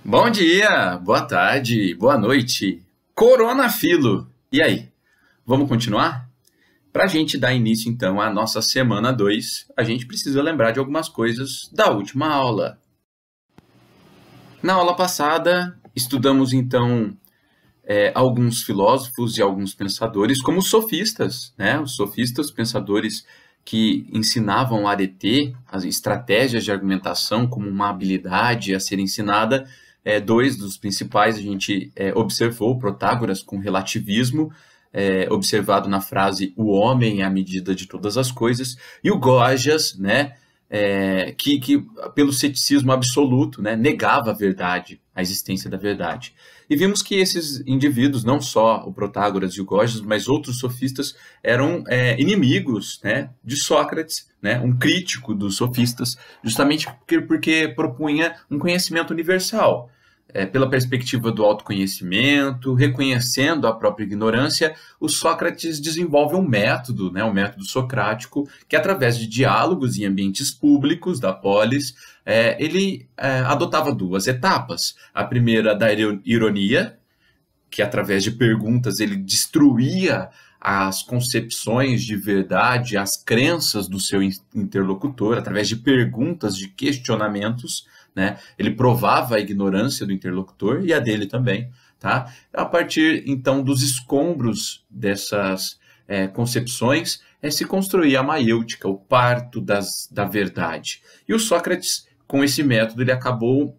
Bom dia, boa tarde, boa noite. Coronafilo. E aí, vamos continuar? Para a gente dar início então à nossa semana 2, a gente precisa lembrar de algumas coisas da última aula. Na aula passada, estudamos então alguns filósofos e alguns pensadores, como os sofistas, né? Os sofistas, pensadores que ensinavam a areter as estratégias de argumentação como uma habilidade a ser ensinada. Dois dos principais a gente observou: Protágoras com relativismo, observado na frase "o homem é a medida de todas as coisas", e o Gorgias, né, que pelo ceticismo absoluto, né, negava a verdade, a existência da verdade. E vimos que esses indivíduos, não só o Protágoras e o Gorgias, mas outros sofistas, eram inimigos, né, de Sócrates, né, um crítico dos sofistas, justamente porque propunha um conhecimento universal. Pela perspectiva do autoconhecimento, reconhecendo a própria ignorância, o Sócrates desenvolve um método, né, um método socrático, que através de diálogos em ambientes públicos da polis, ele adotava duas etapas. A primeira da ironia, que através de perguntas ele destruía as concepções de verdade, as crenças do seu interlocutor, através de perguntas, de questionamentos, né? Ele provava a ignorância do interlocutor e a dele também, tá? A partir, então, dos escombros dessas concepções, se construía a maiêutica, o parto da verdade. E o Sócrates, com esse método, ele acabou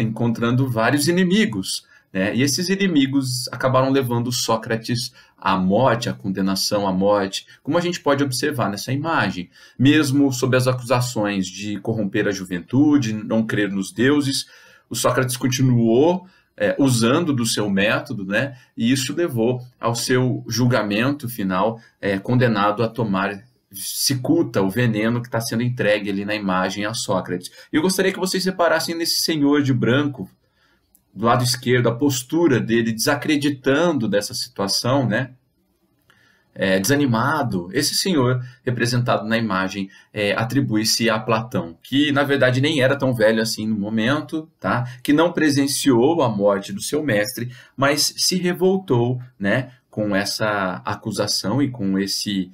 encontrando vários inimigos, né? E esses inimigos acabaram levando Sócrates à morte, à condenação à morte, como a gente pode observar nessa imagem. Mesmo sob as acusações de corromper a juventude, não crer nos deuses, o Sócrates continuou usando do seu método, né? E isso levou ao seu julgamento final, condenado a tomar cicuta, o veneno que está sendo entregue ali na imagem a Sócrates. E eu gostaria que vocês reparassem nesse senhor de branco, do lado esquerdo, a postura dele desacreditando dessa situação, né? Desanimado. Esse senhor, representado na imagem, atribui-se a Platão, que na verdade nem era tão velho assim no momento, tá? Que não presenciou a morte do seu mestre, mas se revoltou, né, com essa acusação e com esse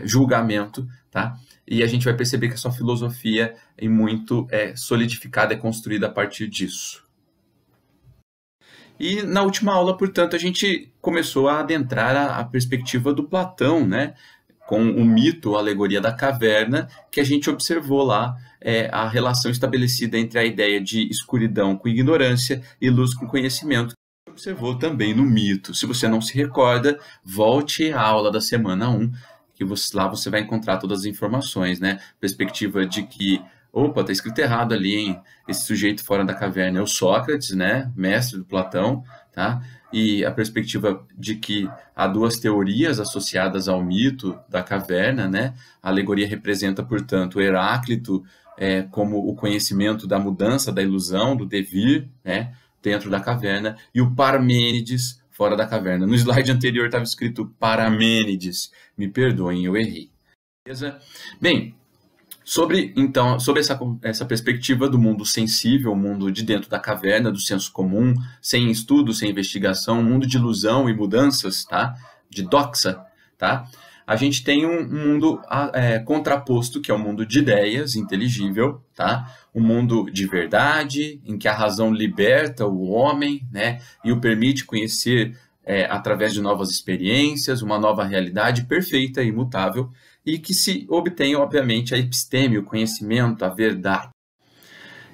julgamento, tá? E a gente vai perceber que a sua filosofia é muito solidificada, é construída a partir disso. E na última aula, portanto, a gente começou a adentrar a perspectiva do Platão, né? Com o mito, a alegoria da caverna, que a gente observou lá a relação estabelecida entre a ideia de escuridão com ignorância e luz com conhecimento, que observou também no mito. Se você não se recorda, volte à aula da semana 1, que lá você vai encontrar todas as informações, né? Perspectiva de que opa, tá escrito errado ali, hein? Esse sujeito fora da caverna é o Sócrates, né? Mestre do Platão, tá? E a perspectiva de que há duas teorias associadas ao mito da caverna, né? A alegoria representa, portanto, o Heráclito como o conhecimento da mudança, da ilusão, do devir, né? Dentro da caverna, e o Parmênides fora da caverna. No slide anterior estava escrito Paramênides. Me perdoem, eu errei. Beleza? Bem, sobre essa perspectiva do mundo sensível, o mundo de dentro da caverna, do senso comum, sem estudo, sem investigação, um mundo de ilusão e mudanças, tá? De doxa, tá? A gente tem um mundo contraposto, que é o mundo de ideias, inteligível, tá? Um mundo de verdade, em que a razão liberta o homem, né? E o permite conhecer através de novas experiências, uma nova realidade perfeita e imutável, e que se obtém, obviamente, a episteme, o conhecimento, a verdade.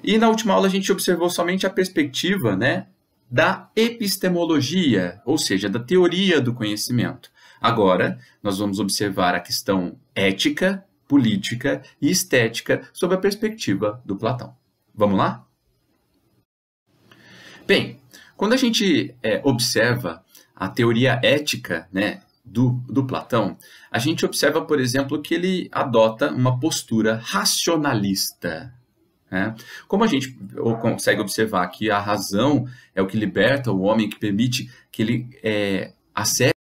E na última aula a gente observou somente a perspectiva, né, da epistemologia, ou seja, da teoria do conhecimento. Agora, nós vamos observar a questão ética, política e estética sob a perspectiva do Platão. Vamos lá? Bem, quando a gente observa a teoria ética, né, do Platão, a gente observa, por exemplo, que ele adota uma postura racionalista, né? Como a gente consegue observar que a razão é o que liberta o homem, que permite que ele acesse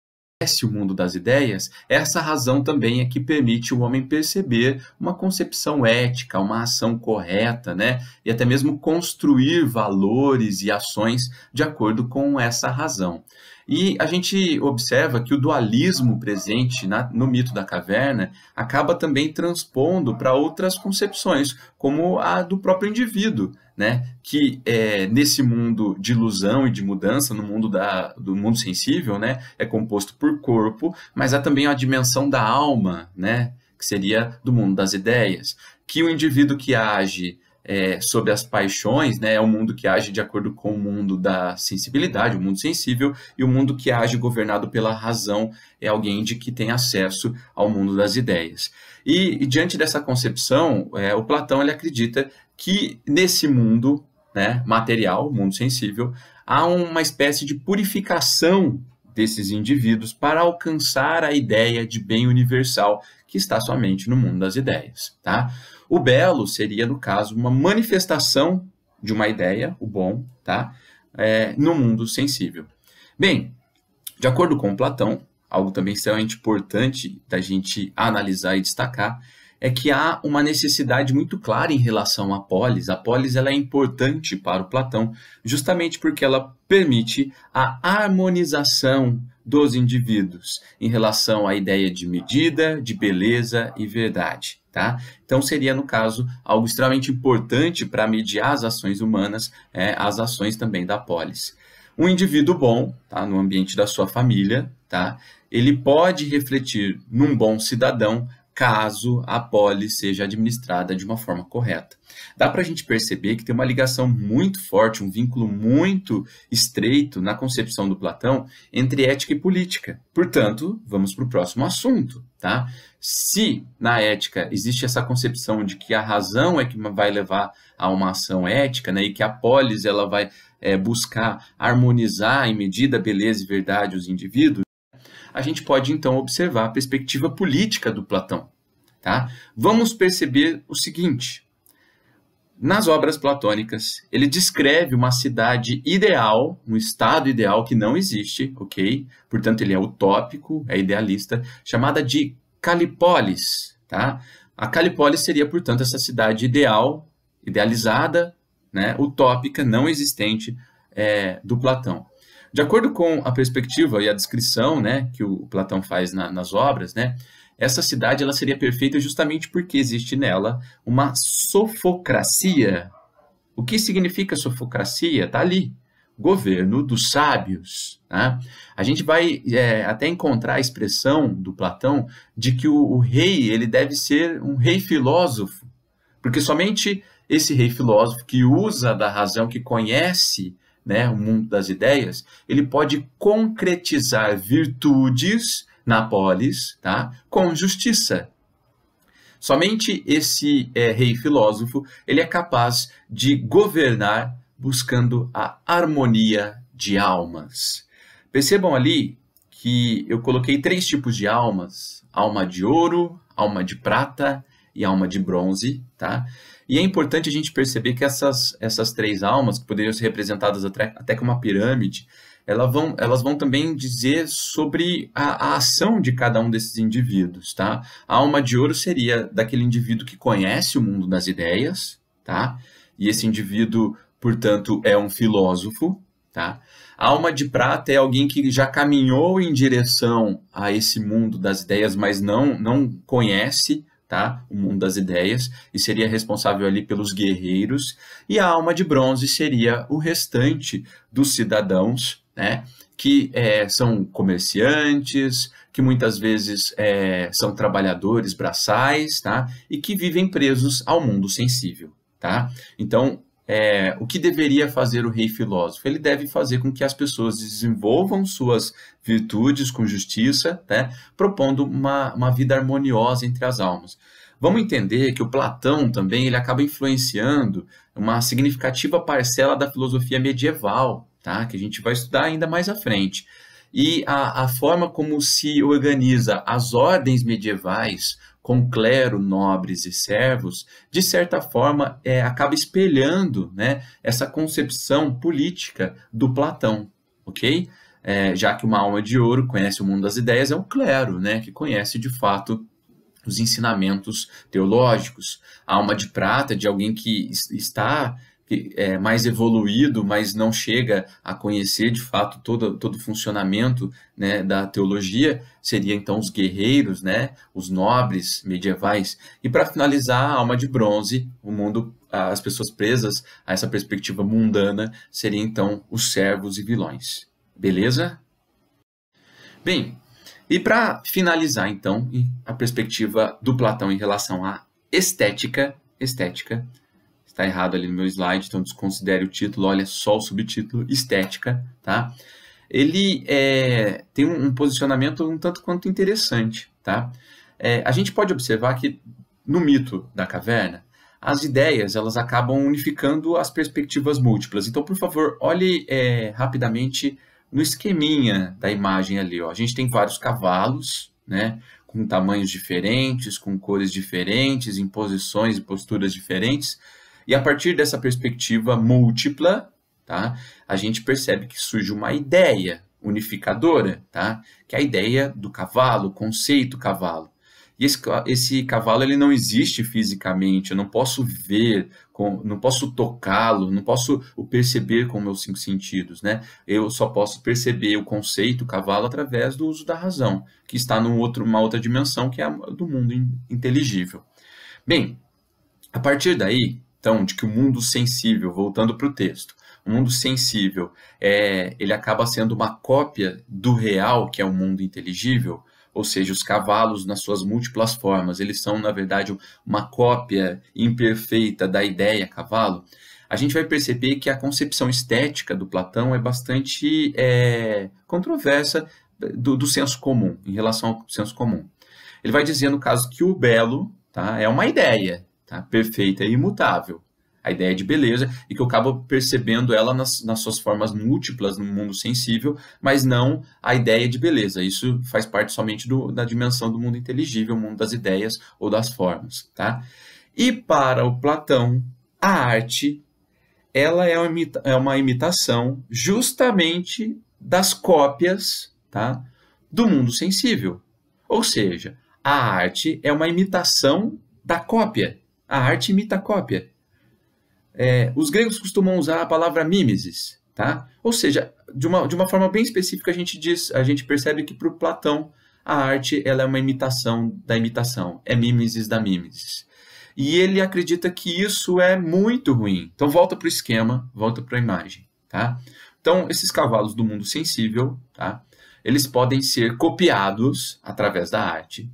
o mundo das ideias, essa razão também é que permite o homem perceber uma concepção ética, uma ação correta, né? E até mesmo construir valores e ações de acordo com essa razão. E a gente observa que o dualismo presente no mito da caverna acaba também transpondo para outras concepções, como a do próprio indivíduo, né? Que nesse mundo de ilusão e de mudança, no mundo do mundo sensível, né? É composto por corpo, mas há também a dimensão da alma, né? Que seria do mundo das ideias, que o indivíduo que age sobre as paixões, né, é o mundo que age de acordo com o mundo da sensibilidade, o mundo sensível, e o mundo que age governado pela razão é alguém que tem acesso ao mundo das ideias. E diante dessa concepção, o Platão ele acredita que nesse mundo, né, material, mundo sensível, há uma espécie de purificação desses indivíduos para alcançar a ideia de bem universal que está somente no mundo das ideias, tá? O belo seria, no caso, uma manifestação de uma ideia, o bom, tá? No mundo sensível. Bem, de acordo com Platão, algo também extremamente importante da gente analisar e destacar, é que há uma necessidade muito clara em relação à polis. A polis ela é importante para o Platão, justamente porque ela permite a harmonização dos indivíduos em relação à ideia de medida, de beleza e verdade. Tá? Então, seria, no caso, algo extremamente importante para mediar as ações humanas, as ações também da polis. Um indivíduo bom, tá, no ambiente da sua família, tá, ele pode refletir num bom cidadão caso a polis seja administrada de uma forma correta. Dá para a gente perceber que tem uma ligação muito forte, um vínculo muito estreito na concepção do Platão entre ética e política. Portanto, vamos para o próximo assunto, tá? Se na ética existe essa concepção de que a razão é que vai levar a uma ação ética, né, e que a polis ela vai buscar harmonizar em medida, beleza e verdade os indivíduos, a gente pode então observar a perspectiva política do Platão. Tá? Vamos perceber o seguinte: nas obras platônicas, ele descreve uma cidade ideal, um estado ideal que não existe, ok? Portanto, ele é utópico, é idealista, chamada de Calipólis. Tá? A Calipólis seria, portanto, essa cidade ideal, idealizada, né, utópica, não existente do Platão. De acordo com a perspectiva e a descrição, né, que o Platão faz nas obras, né, essa cidade ela seria perfeita justamente porque existe nela uma sofocracia. O que significa sofocracia? Está ali, governo dos sábios. Tá? A gente vai até encontrar a expressão do Platão de que o rei ele deve ser um rei filósofo, porque somente esse rei filósofo que usa da razão, que conhece, né, o mundo das ideias, ele pode concretizar virtudes na polis, tá, com justiça. Somente esse rei filósofo ele é capaz de governar buscando a harmonia de almas. Percebam ali que eu coloquei 3 tipos de almas: alma de ouro, alma de prata e alma de bronze, tá? E é importante a gente perceber que essas 3 almas, que poderiam ser representadas até como uma pirâmide, elas vão também dizer sobre a ação de cada um desses indivíduos, tá? A alma de ouro seria daquele indivíduo que conhece o mundo das ideias, tá? E esse indivíduo, portanto, é um filósofo, tá? A alma de prata é alguém que já caminhou em direção a esse mundo das ideias, mas não conhece, tá, o mundo das ideias, e seria responsável ali pelos guerreiros. E a alma de bronze seria o restante dos cidadãos, né, que são comerciantes, que muitas vezes são trabalhadores braçais, tá, e que vivem presos ao mundo sensível. Tá? Então, o que deveria fazer o rei filósofo? Ele deve fazer com que as pessoas desenvolvam suas virtudes com justiça, né, propondo uma vida harmoniosa entre as almas. Vamos entender que o Platão também ele acaba influenciando uma significativa parcela da filosofia medieval, tá, que a gente vai estudar ainda mais à frente. E a forma como se organiza as ordens medievais com clero, nobres e servos, de certa forma, acaba espelhando, né, essa concepção política do Platão, ok? já que uma alma de ouro conhece o mundo das ideias, é o clero, né, que conhece de fato os ensinamentos teológicos. A alma de prata, de alguém que está mais evoluído, mas não chega a conhecer de fato todo o funcionamento, né, da teologia, seria então os guerreiros, né, os nobres medievais. E para finalizar, a alma de bronze, o mundo, as pessoas presas a essa perspectiva mundana, seriam então os servos e vilões. Beleza? Bem, e para finalizar então, a perspectiva do Platão em relação à estética, está errado ali no meu slide, então desconsidere o título, olha só o subtítulo, estética, tá? Ele tem um posicionamento um tanto quanto interessante, tá? A gente pode observar que no mito da caverna, as ideias elas acabam unificando as perspectivas múltiplas. Então, por favor, olhe rapidamente no esqueminha da imagem ali, ó. A gente tem vários cavalos, né, com tamanhos diferentes, com cores diferentes, em posições e posturas diferentes. E a partir dessa perspectiva múltipla, tá, a gente percebe que surge uma ideia unificadora, tá, que é a ideia do cavalo, o conceito cavalo. E esse cavalo ele não existe fisicamente, eu não posso ver, não posso tocá-lo, não posso o perceber com meus 5 sentidos, né? Eu só posso perceber o conceito cavalo através do uso da razão, que está uma outra dimensão, que é a do mundo inteligível. Bem, a partir daí, então, de que o mundo sensível, voltando para o texto, o mundo sensível, ele acaba sendo uma cópia do real, que é o mundo inteligível, ou seja, os cavalos nas suas múltiplas formas, eles são, na verdade, uma cópia imperfeita da ideia cavalo. A gente vai perceber que a concepção estética do Platão é bastante controversa do senso comum, em relação ao senso comum. Ele vai dizer, no caso, que o belo, tá, é uma ideia, tá, perfeita e imutável, a ideia de beleza, e que eu acabo percebendo ela nas suas formas múltiplas no mundo sensível, mas não a ideia de beleza. Isso faz parte somente da dimensão do mundo inteligível, o mundo das ideias ou das formas. Tá? E para o Platão, a arte ela é uma imitação justamente das cópias, tá, do mundo sensível. Ou seja, a arte é uma imitação da cópia. A arte imita a cópia. Os gregos costumam usar a palavra mimesis, tá? Ou seja, de uma forma bem específica a gente percebe que para o Platão a arte ela é uma imitação da imitação, é mimesis da mimesis. E ele acredita que isso é muito ruim. Então volta para o esquema, volta para a imagem, tá? Então esses cavalos do mundo sensível, tá, eles podem ser copiados através da arte.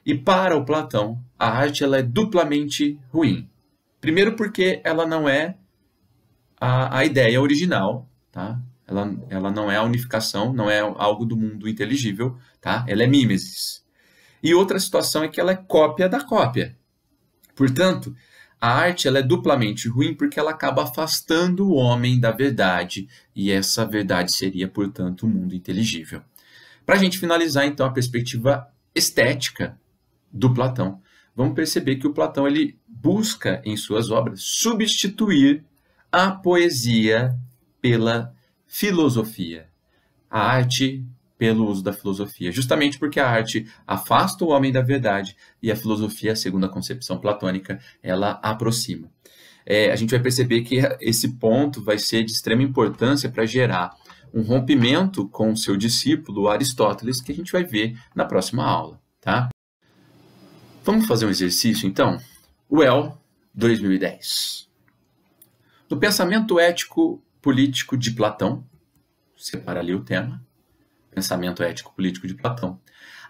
E para o Platão, a arte ela é duplamente ruim. Primeiro porque ela não é a ideia original, tá? Ela não é a unificação, não é algo do mundo inteligível, tá? Ela é mimesis. E outra situação é que ela é cópia da cópia. Portanto, a arte ela é duplamente ruim porque ela acaba afastando o homem da verdade, e essa verdade seria, portanto, o mundo inteligível. Para a gente finalizar, então, a perspectiva estética do Platão, vamos perceber que o Platão ele busca em suas obras substituir a poesia pela filosofia, a arte pelo uso da filosofia, justamente porque a arte afasta o homem da verdade e a filosofia, segundo a concepção platônica, ela aproxima. A gente vai perceber que esse ponto vai ser de extrema importância para gerar um rompimento com o seu discípulo Aristóteles, que a gente vai ver na próxima aula, tá? Vamos fazer um exercício, então? UEL 2010. No pensamento ético-político de Platão, separa ali o tema, pensamento ético-político de Platão,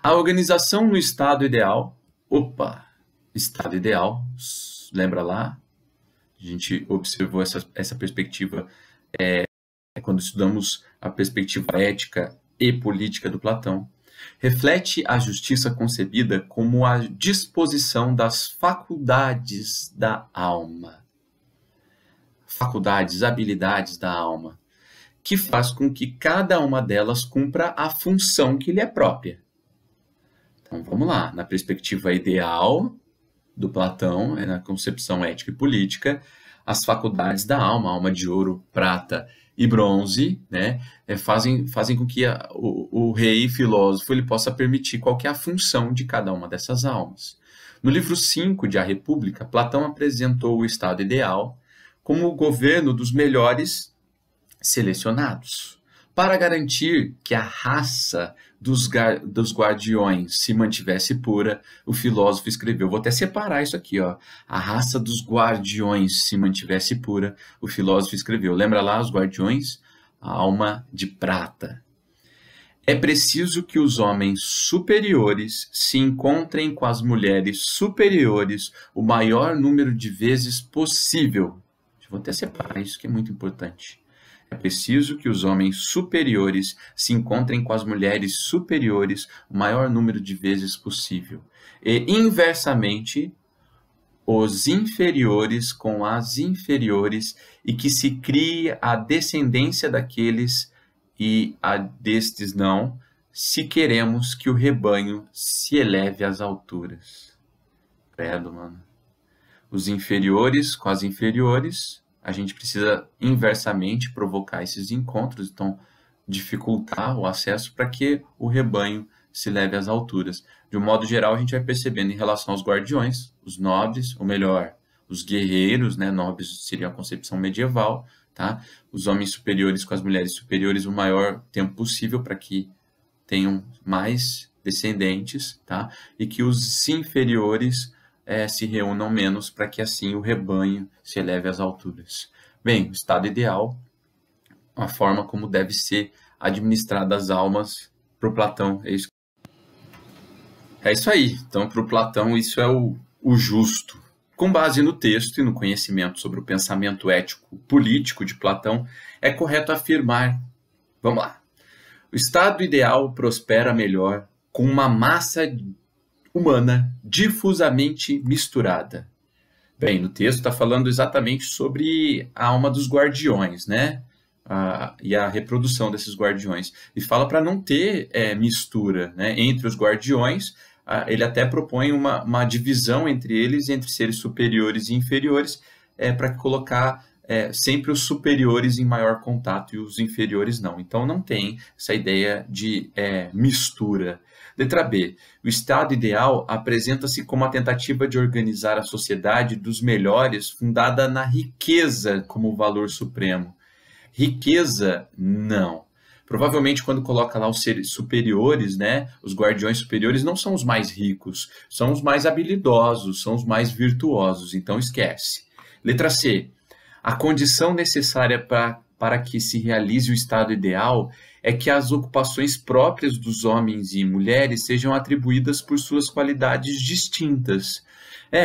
a organização no estado ideal, estado ideal, lembra lá? A gente observou essa perspectiva quando estudamos a perspectiva ética e política do Platão. Reflete a justiça concebida como a disposição das faculdades da alma. Faculdades, habilidades da alma, que faz com que cada uma delas cumpra a função que lhe é própria. Então, vamos lá. Na perspectiva ideal do Platão, na concepção ética e política, as faculdades da alma, alma de ouro, prata e bronze, né, fazem com que o rei filósofo ele possa permitir qual que é a função de cada uma dessas almas. No livro 5 de A República, Platão apresentou o estado ideal como o governo dos melhores selecionados. Para garantir que a raça dos guardiões se mantivesse pura, o filósofo escreveu, vou até separar isso aqui, ó, a raça dos guardiões se mantivesse pura, o filósofo escreveu, lembra lá os guardiões? A alma de prata. É preciso que os homens superiores se encontrem com as mulheres superiores o maior número de vezes possível. Vou até separar isso que é muito importante. É preciso que os homens superiores se encontrem com as mulheres superiores o maior número de vezes possível. E, inversamente, os inferiores com as inferiores, e que se crie a descendência daqueles e a destes não, se queremos que o rebanho se eleve às alturas. Credo, mano. Os inferiores com as inferiores, a gente precisa inversamente provocar esses encontros, então dificultar o acesso para que o rebanho se leve às alturas. De um modo geral, a gente vai percebendo em relação aos guardiões, os nobres, ou melhor, os guerreiros, né? Nobres seria a concepção medieval, tá? Os homens superiores com as mulheres superiores o maior tempo possível para que tenham mais descendentes, tá? E que os inferiores se reúnam menos para que assim o rebanho se eleve às alturas. Bem, o estado ideal, a forma como deve ser administradas as almas para o Platão. É isso aí. Então, para o Platão, isso é o justo. Com base no texto e no conhecimento sobre o pensamento ético político de Platão, é correto afirmar, vamos lá, o estado ideal prospera melhor com uma massa humana difusamente misturada. Bem, no texto está falando exatamente sobre a alma dos guardiões, né? E a reprodução desses guardiões. E fala para não ter mistura, né? Entre os guardiões. Ele até propõe uma divisão entre eles, entre seres superiores e inferiores, para colocar sempre os superiores em maior contato e os inferiores não. Então não tem essa ideia de mistura. Letra B. O estado ideal apresenta-se como a tentativa de organizar a sociedade dos melhores fundada na riqueza como valor supremo. Riqueza, não. Provavelmente quando coloca lá os seres superiores, né, os guardiões superiores não são os mais ricos, são os mais habilidosos, são os mais virtuosos, então esquece. Letra C. A condição necessária para que se realize o estado ideal é que as ocupações próprias dos homens e mulheres sejam atribuídas por suas qualidades distintas.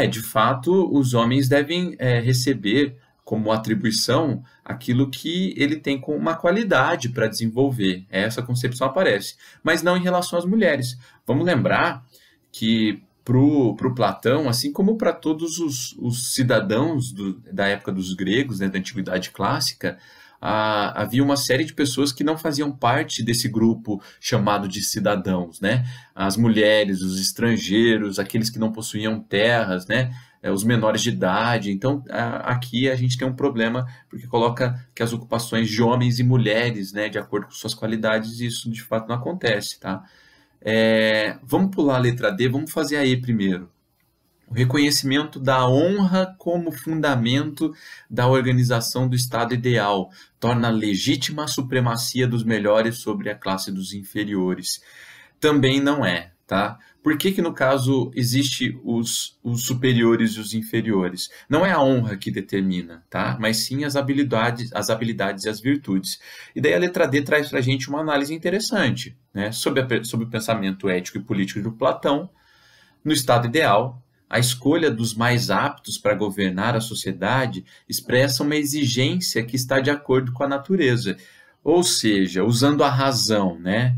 De fato, os homens devem receber como atribuição aquilo que ele tem com uma qualidade para desenvolver. Essa concepção aparece, mas não em relação às mulheres. Vamos lembrar que para o Platão, assim como para todos os cidadãos da época dos gregos, né, da Antiguidade Clássica, havia uma série de pessoas que não faziam parte desse grupo chamado de cidadãos, né? As mulheres, os estrangeiros, aqueles que não possuíam terras, né? Os menores de idade. Então, aqui a gente tem um problema, porque coloca que as ocupações de homens e mulheres, né, de acordo com suas qualidades, isso de fato não acontece, tá? Vamos pular a letra D, vamos fazer a E primeiro. O reconhecimento da honra como fundamento da organização do estado ideal torna legítima a supremacia dos melhores sobre a classe dos inferiores. Também não é, tá? Por que no caso existe os superiores e os inferiores? Não é a honra que determina, tá? Mas sim as habilidades e as virtudes. E daí a letra D traz para a gente uma análise interessante, né? Sobre o pensamento ético e político do Platão. No estado ideal, a escolha dos mais aptos para governar a sociedade expressa uma exigência que está de acordo com a natureza. Ou seja, usando a razão, né?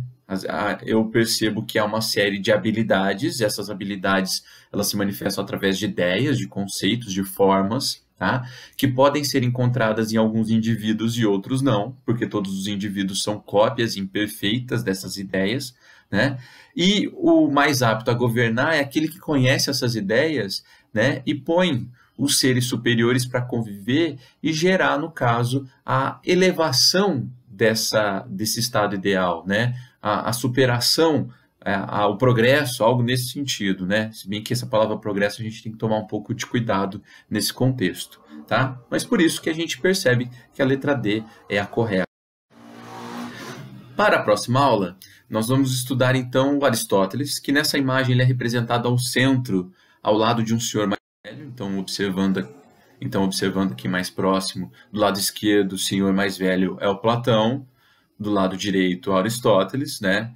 Eu percebo que há uma série de habilidades, e essas habilidades elas se manifestam através de ideias, de conceitos, de formas, tá? Que podem ser encontradas em alguns indivíduos e outros não, porque todos os indivíduos são cópias imperfeitas dessas ideias, né? E o mais apto a governar é aquele que conhece essas ideias, né? E põe os seres superiores para conviver e gerar, no caso, a elevação desse estado ideal, né? A superação, o progresso, algo nesse sentido, né? Se bem que essa palavra progresso a gente tem que tomar um pouco de cuidado nesse contexto, tá? Mas por isso que a gente percebe que a letra D é a correta. Para a próxima aula, nós vamos estudar então o Aristóteles, que nessa imagem ele é representado ao centro, ao lado de um senhor mais velho, então observando aqui mais próximo, do lado esquerdo, o senhor mais velho é o Platão, do lado direito, Aristóteles, né?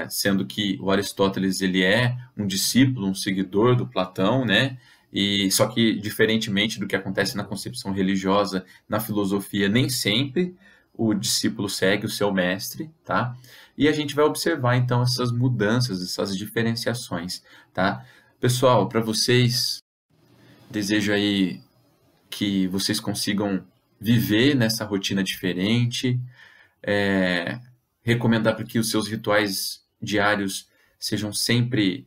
Sendo que o Aristóteles ele é um discípulo, um seguidor do Platão, né? E só que diferentemente do que acontece na concepção religiosa, na filosofia nem sempre o discípulo segue o seu mestre, tá? E a gente vai observar então essas mudanças, essas diferenciações, tá? Pessoal, para vocês, desejo aí que vocês consigam viver nessa rotina diferente, recomendar para que os seus rituais diários sejam sempre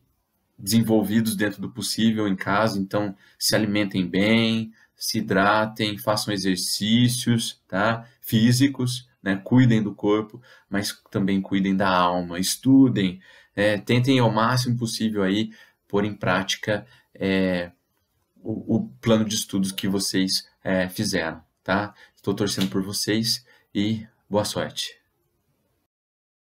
desenvolvidos dentro do possível em casa, então se alimentem bem, se hidratem, façam exercícios, tá? Físicos, né? Cuidem do corpo, mas também cuidem da alma, estudem, tentem ao máximo possível aí pôr em prática o plano de estudos que vocês fizeram, tá? Estou torcendo por vocês e boa sorte.